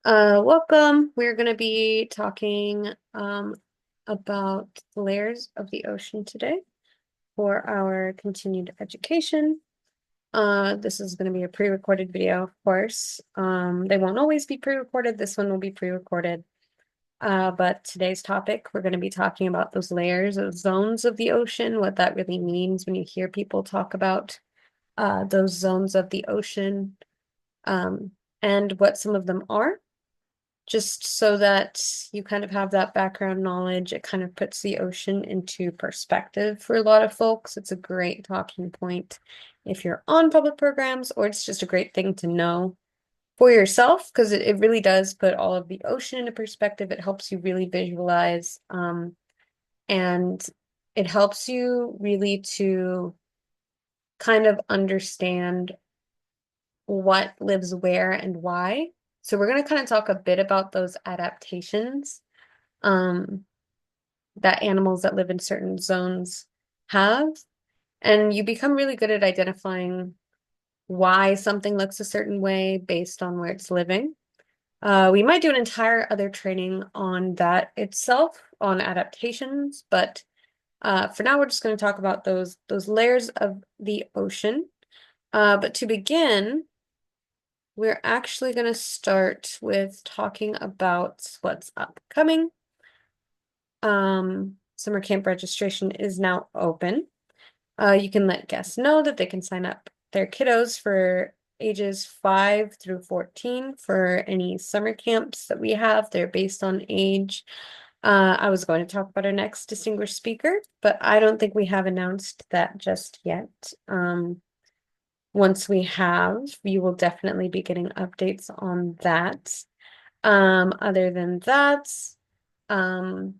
Welcome. We're going to be talking about the layers of the ocean today for our continued education. This is going to be a pre-recorded video, of course. They won't always be pre-recorded. This one will be pre-recorded. But today's topic, we're going to be talking about those layers of zones of the ocean, what that really means when you hear people talk about those zones of the ocean, um, and what some of them are, just so that you kind of have that background knowledge. It kind of puts the ocean into perspective for a lot of folks. It's a great talking point if you're on public programs, or it's just a great thing to know for yourself because it really does put all of the ocean into perspective. It helps you really visualize, and it helps you really to kind of understand what lives where and why. So we're going to kind of talk a bit about those adaptations um, that animals that live in certain zones have. And you become really good at identifying why something looks a certain way based on where it's living. We might do an entire other training on that itself, on adaptations, but for now we're just going to talk about those layers of the ocean. But to begin, we're actually going to start with talking about what's upcoming. Summer camp registration is now open. You can let guests know that they can sign up their kiddos for ages 5 through 14 for any summer camps that we have. They're based on age. I was going to talk about our next distinguished speaker, but I don't think we have announced that just yet. Once we have, you will definitely be getting updates on that. Other than that, um,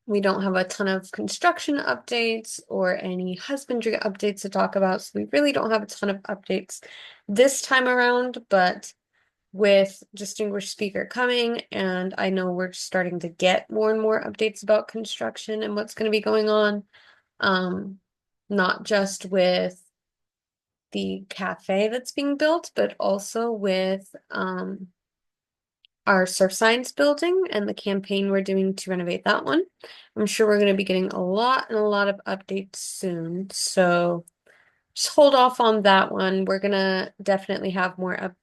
we don't have a ton of construction updates or any husbandry updates to talk about, so we really don't have a ton of updates this time around, but with distinguished speaker coming, and I know we're starting to get more and more updates about construction and what's going to be going on, not just with the cafe that's being built, but also with our surf science building and the campaign we're doing to renovate that one. I'm sure we're going to be getting a lot and a lot of updates soon. So just hold off on that one. We're going to definitely have more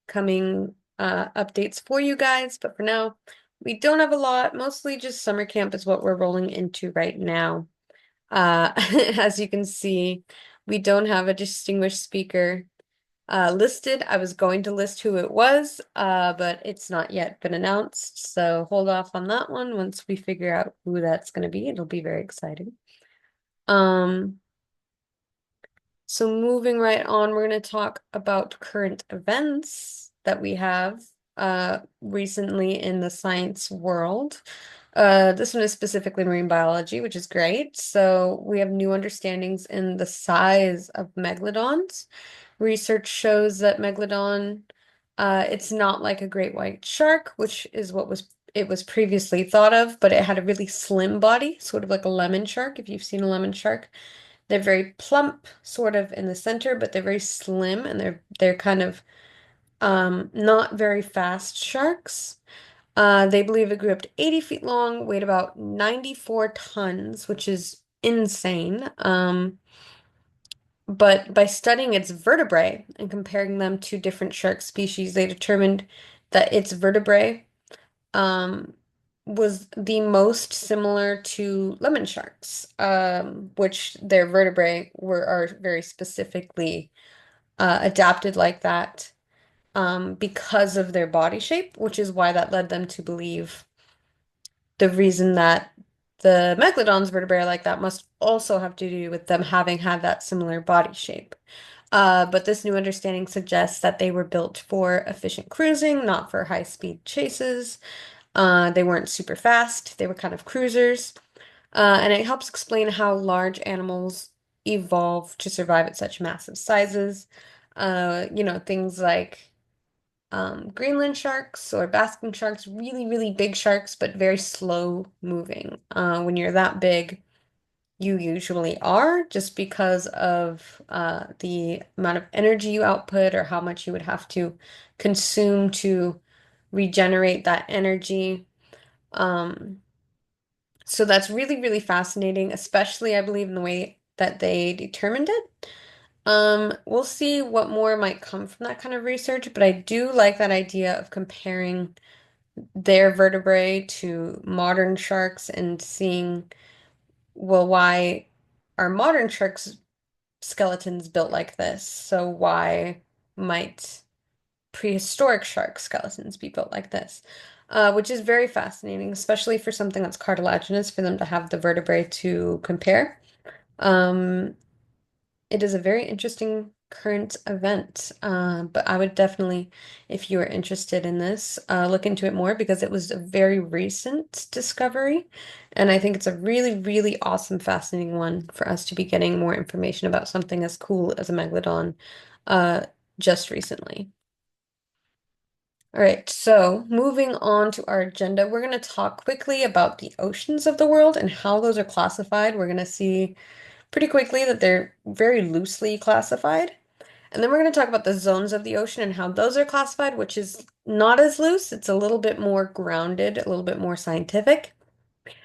upcoming updates for you guys. But for now, we don't have a lot. Mostly just summer camp is what we're rolling into right now. As you can see, we don't have a distinguished speaker listed. I was going to list who it was, but it's not yet been announced. So hold off on that one. Once we figure out who that's going to be, it'll be very exciting. Um, so moving right on, we're going to talk about current events that we have recently in the science world. This one is specifically marine biology, which is great. So we have new understandings in the size of megalodons. Research shows that megalodon, it's not like a great white shark, which is what it was previously thought of, but it had a really slim body, sort of like a lemon shark, if you've seen a lemon shark. They're very plump, sort of in the center, but they're very slim and they're kind of not very fast sharks. They believe it grew up to 80 feet long, weighed about 94 tons, which is insane. But by studying its vertebrae and comparing them to different shark species, they determined that its vertebrae um, was the most similar to lemon sharks, which their vertebrae are very specifically adapted like that because of their body shape, which is why that led them to believe the reason that the megalodon's vertebrae are like that must also have to do with them having had that similar body shape. But this new understanding suggests that they were built for efficient cruising, not for high-speed chases. They weren't super fast, they were kind of cruisers. And it helps explain how large animals evolve to survive at such massive sizes. Things like Greenland sharks or basking sharks, really, really big sharks, but very slow moving. When you're that big, you usually are just because of the amount of energy you output or how much you would have to consume to regenerate that energy. Um, so that's really, really fascinating, especially I believe in the way that they determined it. We'll see what more might come from that kind of research, but I do like that idea of comparing their vertebrae to modern sharks and seeing, well, why are modern sharks skeletons built like this? So why might prehistoric shark skeletons be built like this? Which is very fascinating, especially for something that's cartilaginous, for them to have the vertebrae to compare. Um, it is a very interesting current event, but I would definitely, if you are interested in this, look into it more because it was a very recent discovery. And I think it's a really, really awesome, fascinating one for us to be getting more information about something as cool as a megalodon uh, just recently. All right, so moving on to our agenda, we're going to talk quickly about the oceans of the world and how those are classified. We're going to see pretty quickly that they're very loosely classified. And then we're going to talk about the zones of the ocean and how those are classified, which is not as loose. It's a little bit more grounded, a little bit more scientific.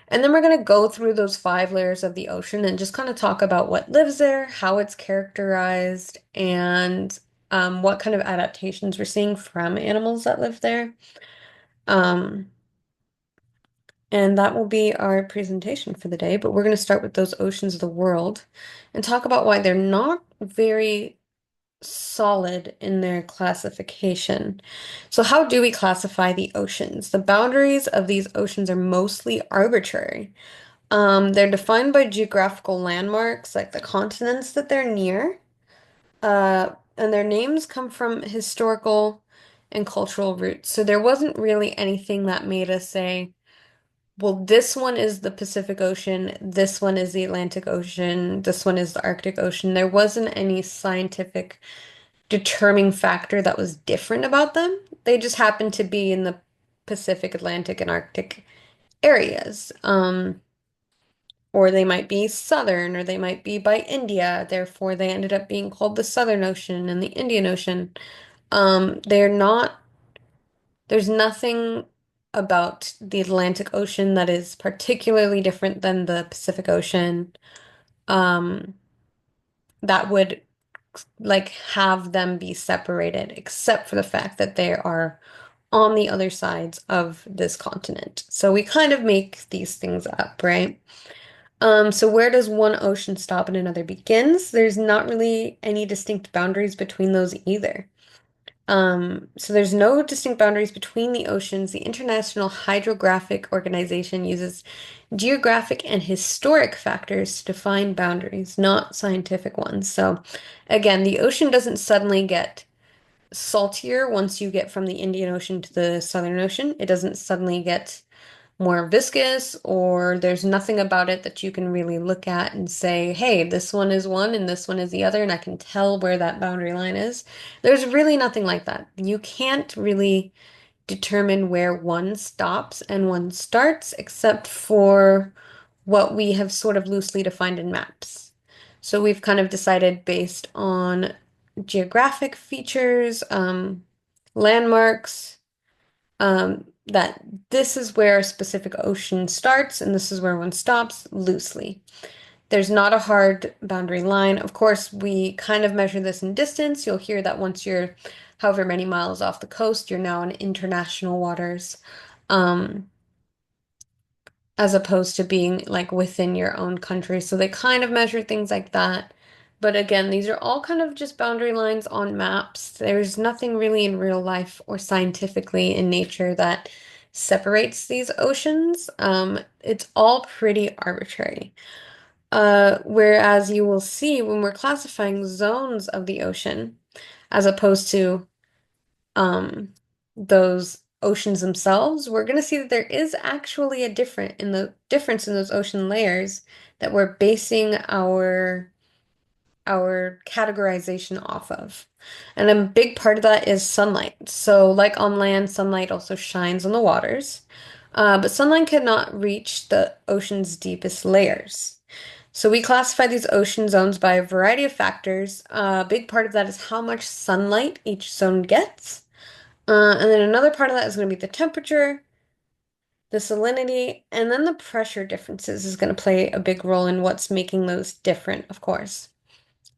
And then we're going to go through those five layers of the ocean and just kind of talk about what lives there, how it's characterized, and what kind of adaptations we're seeing from animals that live there. Um, and that will be our presentation for the day. But we're going to start with those oceans of the world and talk about why they're not very solid in their classification. So, how do we classify the oceans? The boundaries of these oceans are mostly arbitrary. They're defined by geographical landmarks like the continents that they're near, and their names come from historical and cultural roots. So, there wasn't really anything that made us say, well, this one is the Pacific Ocean, this one is the Atlantic Ocean, this one is the Arctic Ocean. There wasn't any scientific determining factor that was different about them. They just happened to be in the Pacific, Atlantic, and Arctic areas. Or they might be southern, or they might be by India. Therefore, they ended up being called the Southern Ocean and the Indian Ocean. They're not, there's nothing about the Atlantic Ocean that is particularly different than the Pacific Ocean, um, that would like have them be separated, except for the fact that they are on the other sides of this continent. So we kind of make these things up, right? So where does one ocean stop and another begins? There's not really any distinct boundaries between those either. So there's no distinct boundaries between the oceans. The International Hydrographic Organization uses geographic and historic factors to define boundaries, not scientific ones. So again, the ocean doesn't suddenly get saltier once you get from the Indian Ocean to the Southern Ocean. It doesn't suddenly get more viscous, or there's nothing about it that you can really look at and say, hey, this one is one and this one is the other, and I can tell where that boundary line is. There's really nothing like that. You can't really determine where one stops and one starts, except for what we have sort of loosely defined in maps. So we've kind of decided based on geographic features, landmarks, that this is where a specific ocean starts and this is where one stops loosely. There's not a hard boundary line. Of course, we kind of measure this in distance. You'll hear that once you're however many miles off the coast, you're now in international waters. Um, as opposed to being like within your own country. So they kind of measure things like that. But again, these are all kind of just boundary lines on maps. There's nothing really in real life or scientifically in nature that separates these oceans. It's all pretty arbitrary. Whereas you will see when we're classifying zones of the ocean, as opposed to um, those oceans themselves, we're going to see that there is actually a difference in those ocean layers that we're basing our categorization off of. And a big part of that is sunlight. So, like on land, sunlight also shines on the waters, but sunlight cannot reach the ocean's deepest layers. So we classify these ocean zones by a variety of factors. A big part of that is how much sunlight each zone gets. And then another part of that is going to be the temperature, the salinity, and then the pressure differences is going to play a big role in what's making those different, of course.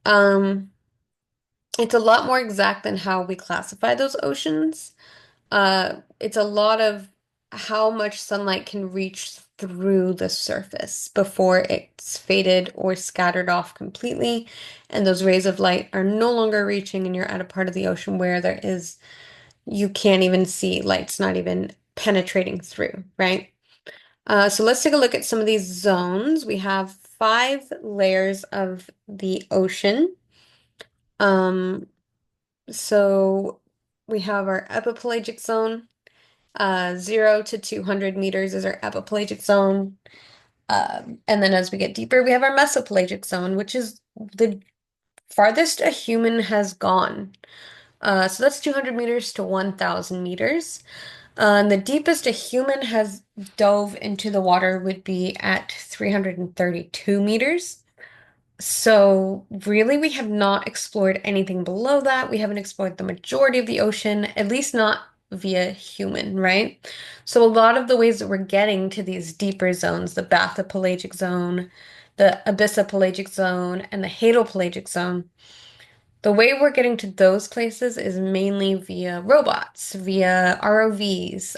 Um, it's a lot more exact than how we classify those oceans. It's a lot of how much sunlight can reach through the surface before it's faded or scattered off completely, and those rays of light are no longer reaching, and you're at a part of the ocean where you can't even see light's not even penetrating through, right? So let's take a look at some of these zones. We have 5 layers of the ocean. Um, so we have our epipelagic zone. 0 to 200 meters is our epipelagic zone. And then as we get deeper, we have our mesopelagic zone, which is the farthest a human has gone. So that's 200 meters to 1,000 meters. And the deepest a human has dove into the water would be at 332 meters. So, really, we have not explored anything below that. We haven't explored the majority of the ocean, at least not via human, right? So, a lot of the ways that we're getting to these deeper zones, the bathypelagic zone, the abyssopelagic zone, and the hadopelagic zone, the way we're getting to those places is mainly via robots, via ROVs.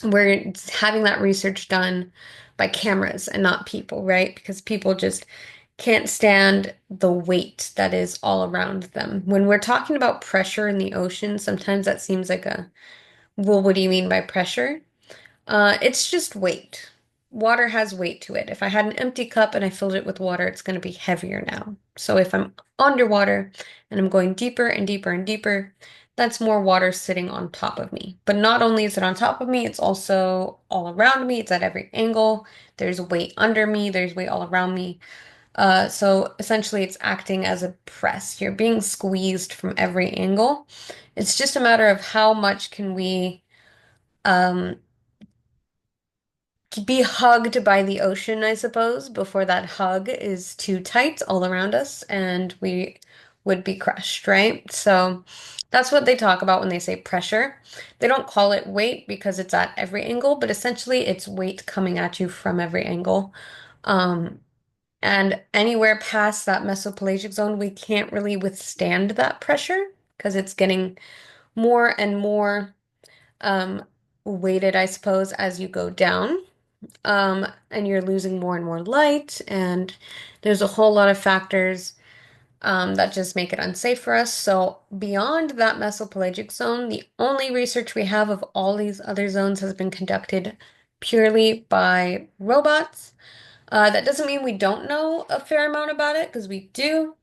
We're having that research done by cameras and not people, right? Because people just can't stand the weight that is all around them. When we're talking about pressure in the ocean, sometimes that seems like well, what do you mean by pressure? It's just weight. Water has weight to it. If I had an empty cup and I filled it with water, it's going to be heavier now. So if I'm underwater and I'm going deeper and deeper and deeper, that's more water sitting on top of me. But not only is it on top of me, it's also all around me. It's at every angle. There's weight under me. There's weight all around me. So essentially, it's acting as a press. You're being squeezed from every angle. It's just a matter of how much can we um, be hugged by the ocean, I suppose, before that hug is too tight all around us and we would be crushed, right? So that's what they talk about when they say pressure. They don't call it weight because it's at every angle, but essentially it's weight coming at you from every angle. Um, and anywhere past that mesopelagic zone, we can't really withstand that pressure because it's getting more and more um, weighted, I suppose, as you go down. And you're losing more and more light, and there's a whole lot of factors that just make it unsafe for us. So, beyond that mesopelagic zone, the only research we have of all these other zones has been conducted purely by robots. That doesn't mean we don't know a fair amount about it, because we do,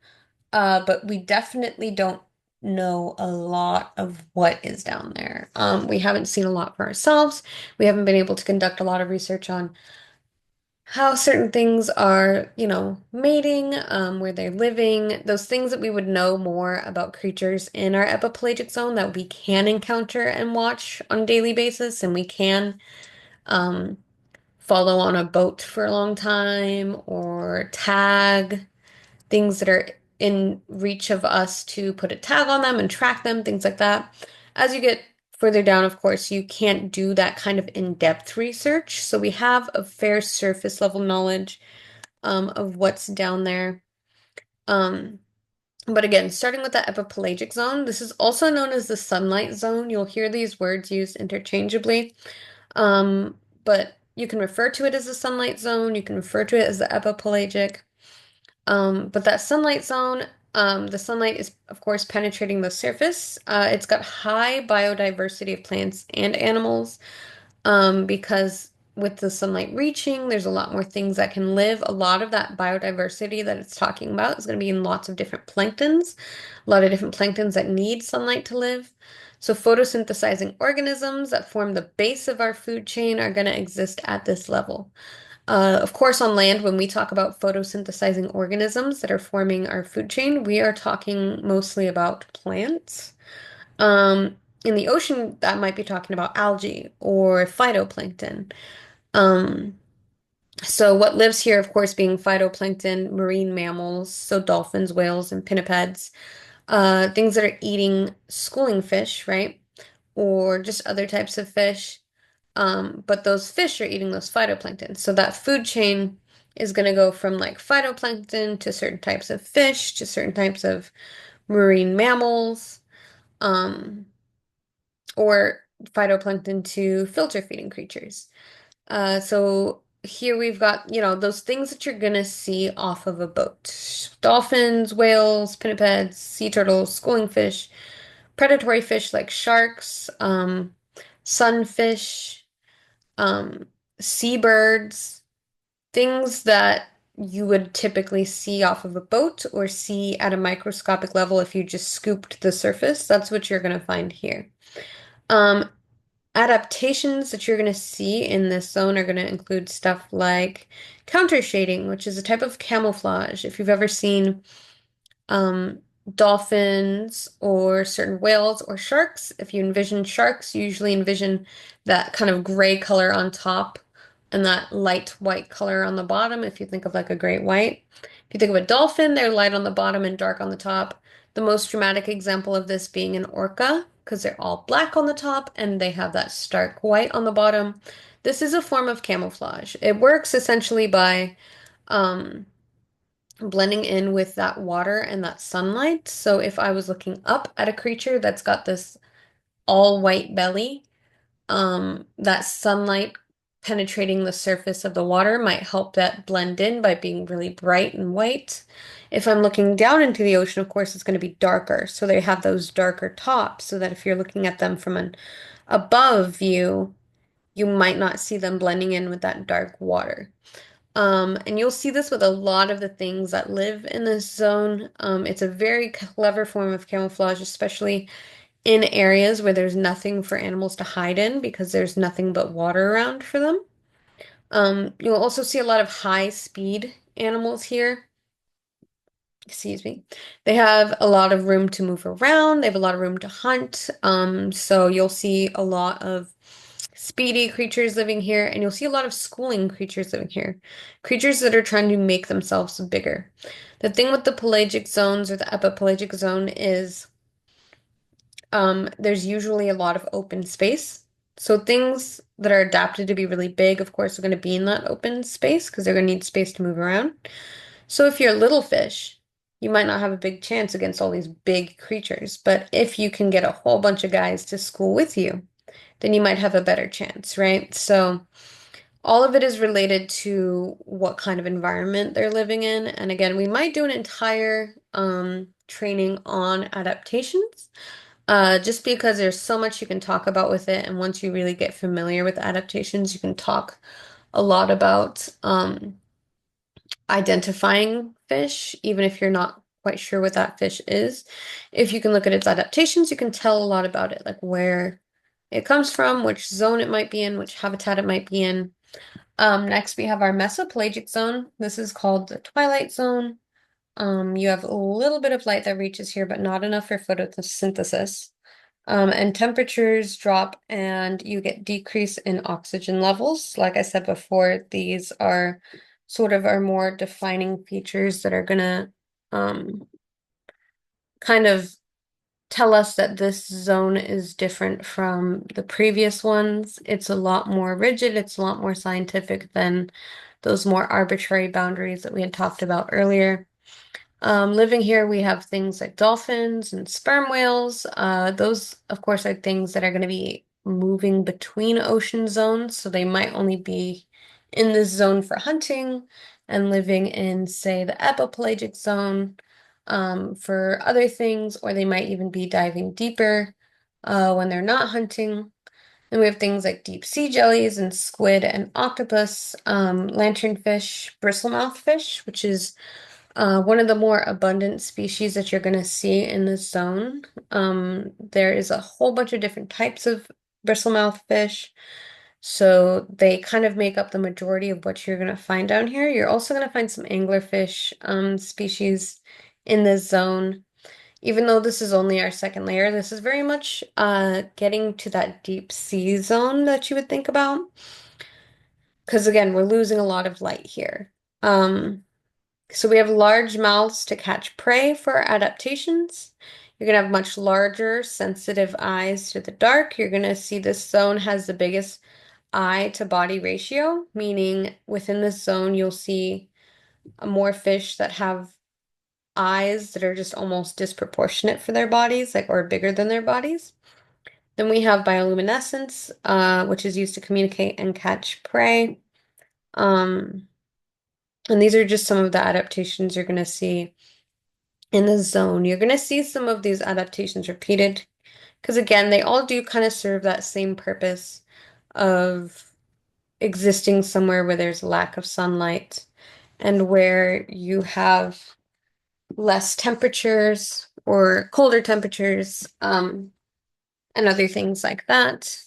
but we definitely don't know a lot of what is down there. We haven't seen a lot for ourselves. We haven't been able to conduct a lot of research on how certain things are, mating, where they're living, those things that we would know more about creatures in our epipelagic zone that we can encounter and watch on a daily basis, and we can um, follow on a boat for a long time or tag things that are in reach of us to put a tag on them and track them, things like that. As you get further down, of course, you can't do that kind of in-depth research. So we have a fair surface level knowledge of what's down there. Um, but again, starting with the epipelagic zone, this is also known as the sunlight zone. You'll hear these words used interchangeably. But you can refer to it as the sunlight zone, you can refer to it as the epipelagic. But that sunlight zone, the sunlight is, of course, penetrating the surface. It's got high biodiversity of plants and animals, because with the sunlight reaching, there's a lot more things that can live. A lot of that biodiversity that it's talking about is going to be in lots of different planktons, a lot of different planktons that need sunlight to live. So photosynthesizing organisms that form the base of our food chain are going to exist at this level. Of course, on land, when we talk about photosynthesizing organisms that are forming our food chain, we are talking mostly about plants. In the ocean, that might be talking about algae or phytoplankton. Um, so what lives here, of course, being phytoplankton, marine mammals, so dolphins, whales, and pinnipeds. things that are eating schooling fish, right? Or just other types of fish. But those fish are eating those phytoplankton. So that food chain is going to go from like phytoplankton to certain types of fish to certain types of marine mammals, um, or phytoplankton to filter feeding creatures. So here we've got, those things that you're gonna see off of a boat. Dolphins, whales, pinnipeds, sea turtles, schooling fish, predatory fish like sharks, sunfish, um, seabirds, things that you would typically see off of a boat or see at a microscopic level if you just scooped the surface. That's what you're gonna find here. Um, Adaptations that you're going to see in this zone are going to include stuff like counter shading, which is a type of camouflage. If you've ever seen um, dolphins or certain whales or sharks, if you envision sharks, you usually envision that kind of gray color on top and that light white color on the bottom, if you think of like a great white. If you think of a dolphin, they're light on the bottom and dark on the top. The most dramatic example of this being an orca, because they're all black on the top and they have that stark white on the bottom. This is a form of camouflage. It works essentially by um, blending in with that water and that sunlight. So if I was looking up at a creature that's got this all white belly, that sunlight penetrating the surface of the water might help that blend in by being really bright and white. If I'm looking down into the ocean, of course, it's going to be darker. So they have those darker tops so that if you're looking at them from an above view, you might not see them blending in with that dark water. And you'll see this with a lot of the things that live in this zone. It's a very clever form of camouflage, especially in areas where there's nothing for animals to hide in because there's nothing but water around for them. You'll also see a lot of high speed animals here. Excuse me. They have a lot of room to move around. They have a lot of room to hunt. So you'll see a lot of speedy creatures living here, and you'll see a lot of schooling creatures living here. Creatures that are trying to make themselves bigger. The thing with the pelagic zones or the epipelagic zone is there's usually a lot of open space. So things that are adapted to be really big, of course, are going to be in that open space because they're going to need space to move around. So if you're a little fish, you might not have a big chance against all these big creatures. But if you can get a whole bunch of guys to school with you, then you might have a better chance, right? So all of it is related to what kind of environment they're living in. And again, we might do an entire training on adaptations, just because there's so much you can talk about with it. And once you really get familiar with adaptations, you can talk a lot about identifying fish, even if you're not quite sure what that fish is. If you can look at its adaptations, you can tell a lot about it, like where it comes from, which zone it might be in, which habitat it might be in. Next, we have our mesopelagic zone. This is called the twilight zone. You have a little bit of light that reaches here, but not enough for photosynthesis. And temperatures drop and you get decrease in oxygen levels. Like I said before, these are sort of our more defining features that are gonna kind of tell us that this zone is different from the previous ones. It's a lot more rigid, it's a lot more scientific than those more arbitrary boundaries that we had talked about earlier. Living here, we have things like dolphins and sperm whales. Those, of course, are things that are going to be moving between ocean zones, so they might only be in this zone for hunting and living in, say, the epipelagic zone for other things, or they might even be diving deeper when they're not hunting. And we have things like deep sea jellies and squid and octopus, lanternfish, bristlemouth fish, which is one of the more abundant species that you're going to see in this zone. There is a whole bunch of different types of bristlemouth fish. So they kind of make up the majority of what you're going to find down here. You're also going to find some anglerfish species in this zone. Even though this is only our second layer, this is very much getting to that deep sea zone that you would think about. Because again, we're losing a lot of light here. Um, So we have large mouths to catch prey for our adaptations. You're going to have much larger, sensitive eyes to the dark. You're going to see this zone has the biggest eye to body ratio, meaning within this zone, you'll see more fish that have eyes that are just almost disproportionate for their bodies, like or bigger than their bodies. Then we have bioluminescence, which is used to communicate and catch prey. Um, and these are just some of the adaptations you're going to see in the zone. You're going to see some of these adaptations repeated because, again, they all do kind of serve that same purpose of existing somewhere where there's lack of sunlight and where you have less temperatures or colder temperatures, and other things like that.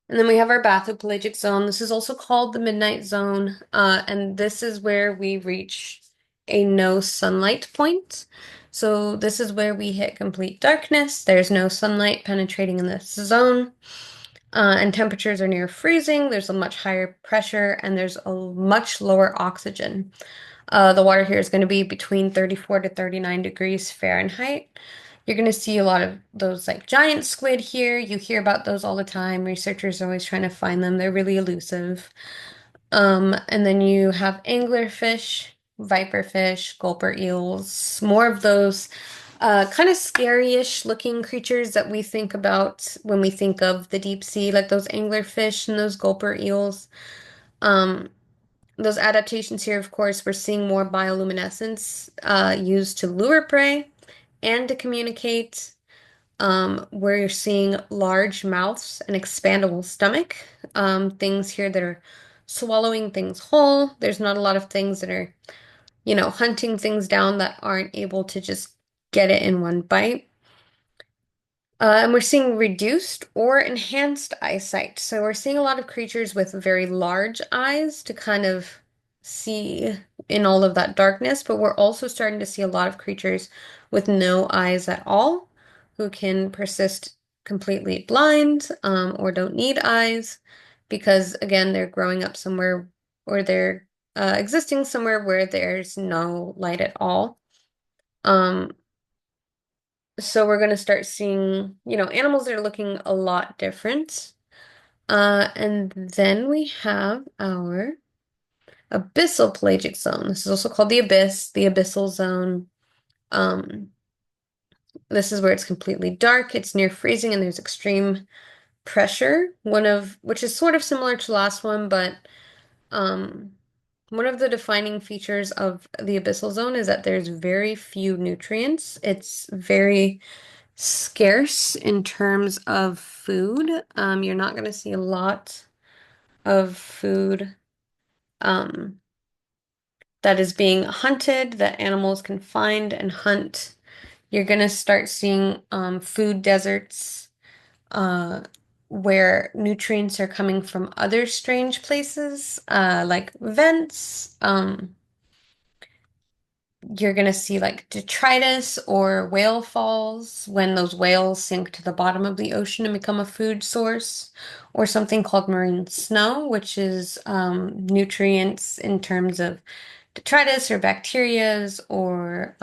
And then we have our bathypelagic zone. This is also called the midnight zone, and this is where we reach a no sunlight point. So this is where we hit complete darkness. There's no sunlight penetrating in this zone, and temperatures are near freezing. There's a much higher pressure, and there's a much lower oxygen. The water here is going to be between 34 to 39 degrees Fahrenheit. You're going to see a lot of those like giant squid here. You hear about those all the time. Researchers are always trying to find them. They're really elusive. And then you have anglerfish, viperfish, gulper eels, more of those kind of scary-ish looking creatures that we think about when we think of the deep sea, like those anglerfish and those gulper eels. Um, those adaptations here, of course, we're seeing more bioluminescence used to lure prey and to communicate. We're seeing large mouths and expandable stomach. Things here that are swallowing things whole. There's not a lot of things that are, hunting things down that aren't able to just get it in one bite. And we're seeing reduced or enhanced eyesight. So we're seeing a lot of creatures with very large eyes to kind of see in all of that darkness, but we're also starting to see a lot of creatures with no eyes at all who can persist completely blind, or don't need eyes because, again, they're growing up somewhere or they're existing somewhere where there's no light at all. Um, so we're going to start seeing, animals that are looking a lot different. And then we have our abyssal pelagic zone. This is also called the abyss, the abyssal zone. Um, this is where it's completely dark, it's near freezing, and there's extreme pressure, which is sort of similar to the last one, but um, one of the defining features of the abyssal zone is that there's very few nutrients. It's very scarce in terms of food. You're not going to see a lot of food um, that is being hunted that animals can find and hunt. You're going to start seeing food deserts where nutrients are coming from other strange places, like vents. You're going to see like detritus or whale falls when those whales sink to the bottom of the ocean and become a food source, or something called marine snow, which is nutrients in terms of detritus or bacterias or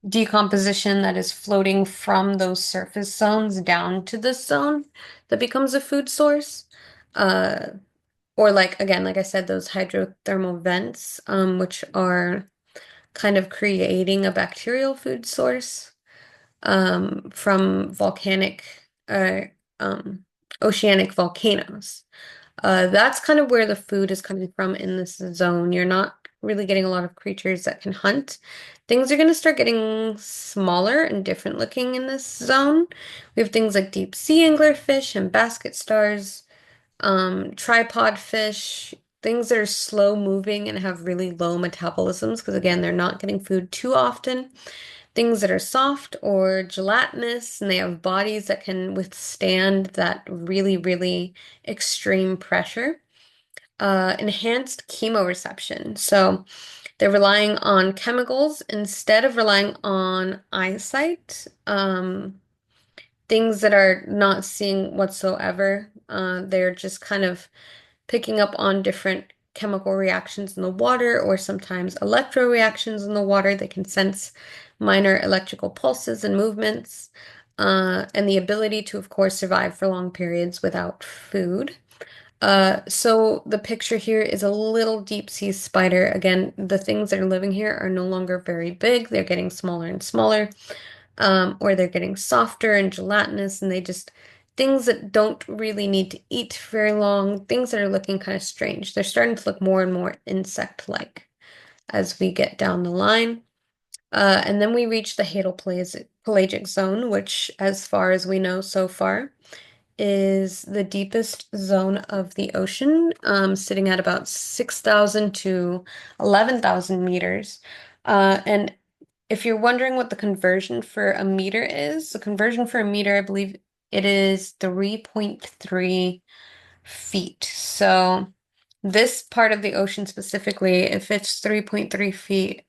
decomposition that is floating from those surface zones down to this zone that becomes a food source. Uh, or like, again, like I said, those hydrothermal vents, which are kind of creating a bacterial food source from um, oceanic volcanoes. That's kind of where the food is coming from in this zone. You're not really getting a lot of creatures that can hunt. Things are going to start getting smaller and different looking in this zone. We have things like deep sea anglerfish and basket stars, tripod fish, things that are slow moving and have really low metabolisms because, again, they're not getting food too often. Things that are soft or gelatinous and they have bodies that can withstand that really, really extreme pressure. Enhanced chemoreception. So they're relying on chemicals instead of relying on eyesight. Things that are not seeing whatsoever. They're just kind of picking up on different chemical reactions in the water or sometimes electro reactions in the water. They can sense minor electrical pulses and movements, and the ability to, of course, survive for long periods without food. So the picture here is a little deep sea spider. Again, the things that are living here are no longer very big. They're getting smaller and smaller, or they're getting softer and gelatinous, and they just things that don't really need to eat very long, things that are looking kind of strange. They're starting to look more and more insect-like as we get down the line. And then we reach the Hadal pelagic zone, which, as far as we know so far, is the deepest zone of the ocean, sitting at about 6,000 to 11,000 meters. And if you're wondering what the conversion for a meter is, the conversion for a meter, I believe it is 3.3 feet. So this part of the ocean specifically, if it's 3.3 feet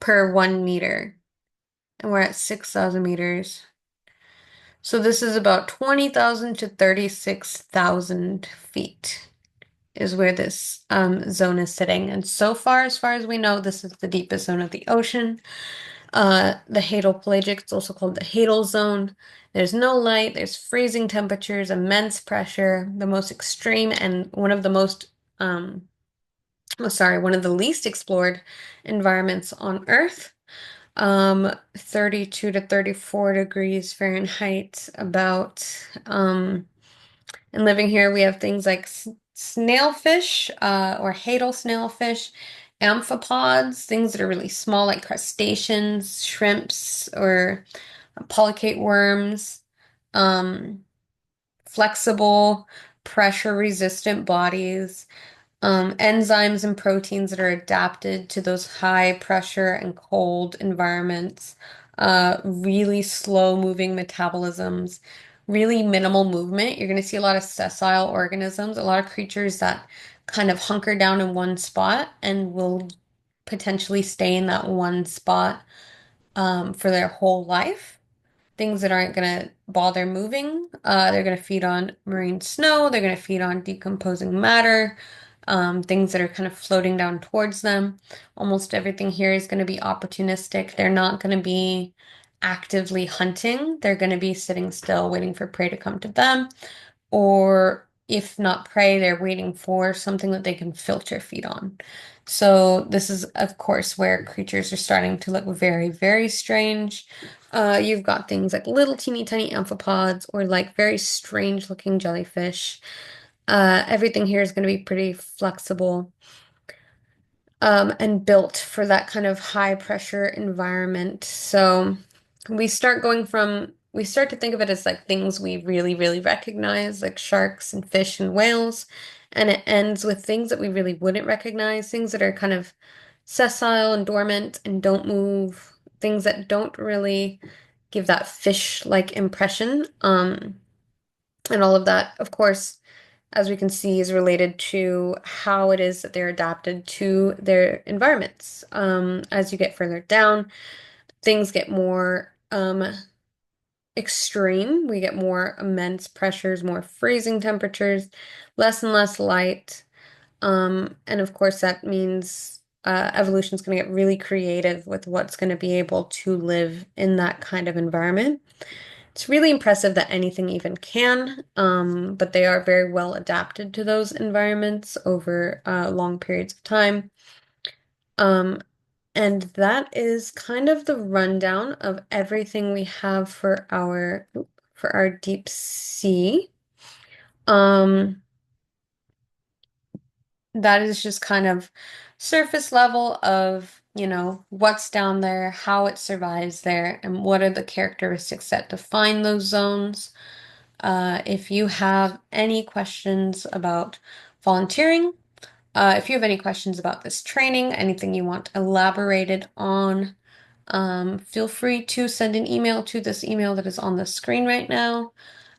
per 1 meter, and we're at 6,000 meters. So this is about 20,000 to 36,000 feet is where this zone is sitting. And so far, as far as we know, this is the deepest zone of the ocean. The Hadal pelagic, it's also called the Hadal zone. There's no light, there's freezing temperatures, immense pressure, the most extreme and one of the least explored environments on Earth. 32 to 34 degrees Fahrenheit about. And living here, we have things like snailfish, or Hadal snailfish, amphipods, things that are really small, like crustaceans, shrimps, or polychaete worms, um, flexible, pressure-resistant bodies, enzymes and proteins that are adapted to those high pressure and cold environments, really slow moving metabolisms, really minimal movement. You're going to see a lot of sessile organisms, a lot of creatures that kind of hunker down in one spot and will potentially stay in that one spot for their whole life. Things that aren't going to bother moving. They're going to feed on marine snow. They're going to feed on decomposing matter, things that are kind of floating down towards them. Almost everything here is going to be opportunistic. They're not going to be actively hunting. They're going to be sitting still, waiting for prey to come to them. Or if not prey, they're waiting for something that they can filter feed on. So this is, of course, where creatures are starting to look very, very strange. You've got things like little teeny tiny amphipods or like very strange looking jellyfish. Everything here is going to be pretty flexible, and built for that kind of high pressure environment. So we start to think of it as like things we really, really recognize, like sharks and fish and whales. And it ends with things that we really wouldn't recognize, things that are kind of sessile and dormant and don't move, things that don't really give that fish-like impression. And all of that, of course, as we can see, is related to how it is that they're adapted to their environments. As you get further down, things get more extreme. We get more immense pressures, more freezing temperatures, less and less light. And of course, that means evolution is going to get really creative with what's going to be able to live in that kind of environment. It's really impressive that anything even can, but they are very well adapted to those environments over long periods of time. Um, and that is kind of the rundown of everything we have for our deep sea. Um, that is just kind of surface level of, what's down there, how it survives there, and what are the characteristics that define those zones. If you have any questions about volunteering, if you have any questions about this training, anything you want elaborated on, feel free to send an email to this email that is on the screen right now.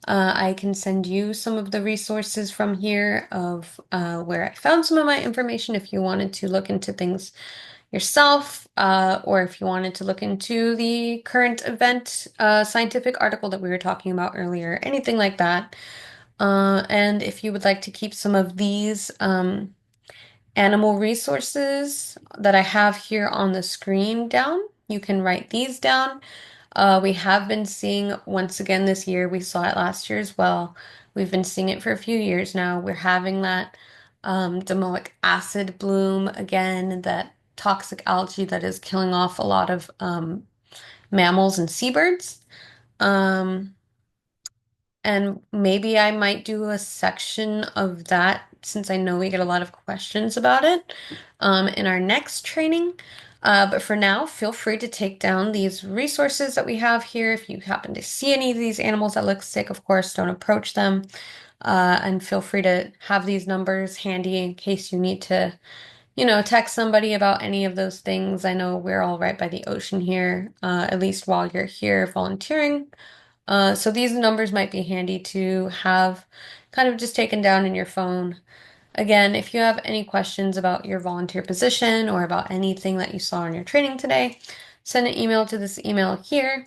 I can send you some of the resources from here of where I found some of my information if you wanted to look into things yourself, or if you wanted to look into the current event scientific article that we were talking about earlier, anything like that. And if you would like to keep some of these animal resources that I have here on the screen down, you can write these down. We have been seeing, once again this year, we saw it last year as well. We've been seeing it for a few years now. We're having that domoic acid bloom again, that toxic algae that is killing off a lot of mammals and seabirds. Um, and maybe I might do a section of that since I know we get a lot of questions about it in our next training. But for now, feel free to take down these resources that we have here. If you happen to see any of these animals that look sick, of course, don't approach them. And feel free to have these numbers handy in case you need to, text somebody about any of those things. I know we're all right by the ocean here, at least while you're here volunteering. So these numbers might be handy to have kind of just taken down in your phone. Again, if you have any questions about your volunteer position or about anything that you saw in your training today, send an email to this email here.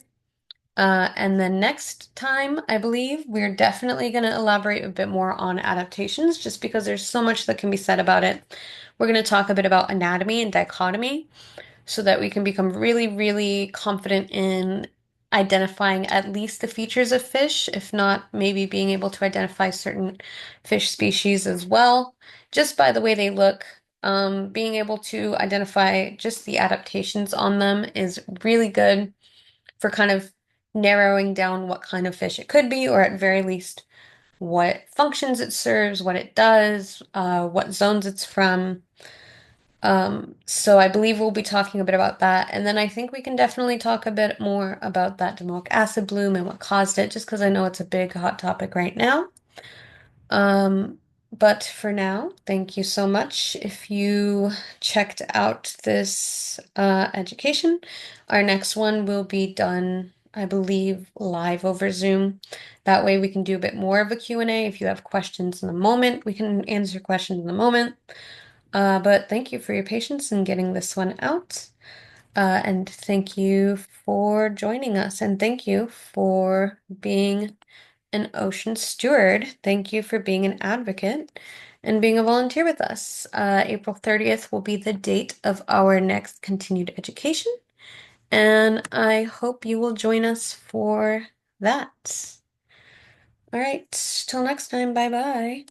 And then next time, I believe we're definitely going to elaborate a bit more on adaptations just because there's so much that can be said about it. We're going to talk a bit about anatomy and dichotomy so that we can become really, really confident in identifying at least the features of fish, if not maybe being able to identify certain fish species as well, just by the way they look. Being able to identify just the adaptations on them is really good for kind of narrowing down what kind of fish it could be, or at very least what functions it serves, what it does, what zones it's from. So I believe we'll be talking a bit about that. And then I think we can definitely talk a bit more about that domoic acid bloom and what caused it, just because I know it's a big hot topic right now. Um, but for now, thank you so much. If you checked out this education, our next one will be done, I believe, live over Zoom. That way we can do a bit more of a Q&A. If you have questions in the moment, we can answer questions in the moment. But thank you for your patience in getting this one out. And thank you for joining us. And thank you for being an ocean steward. Thank you for being an advocate and being a volunteer with us. April 30th will be the date of our next continued education. And I hope you will join us for that. All right, till next time. Bye bye.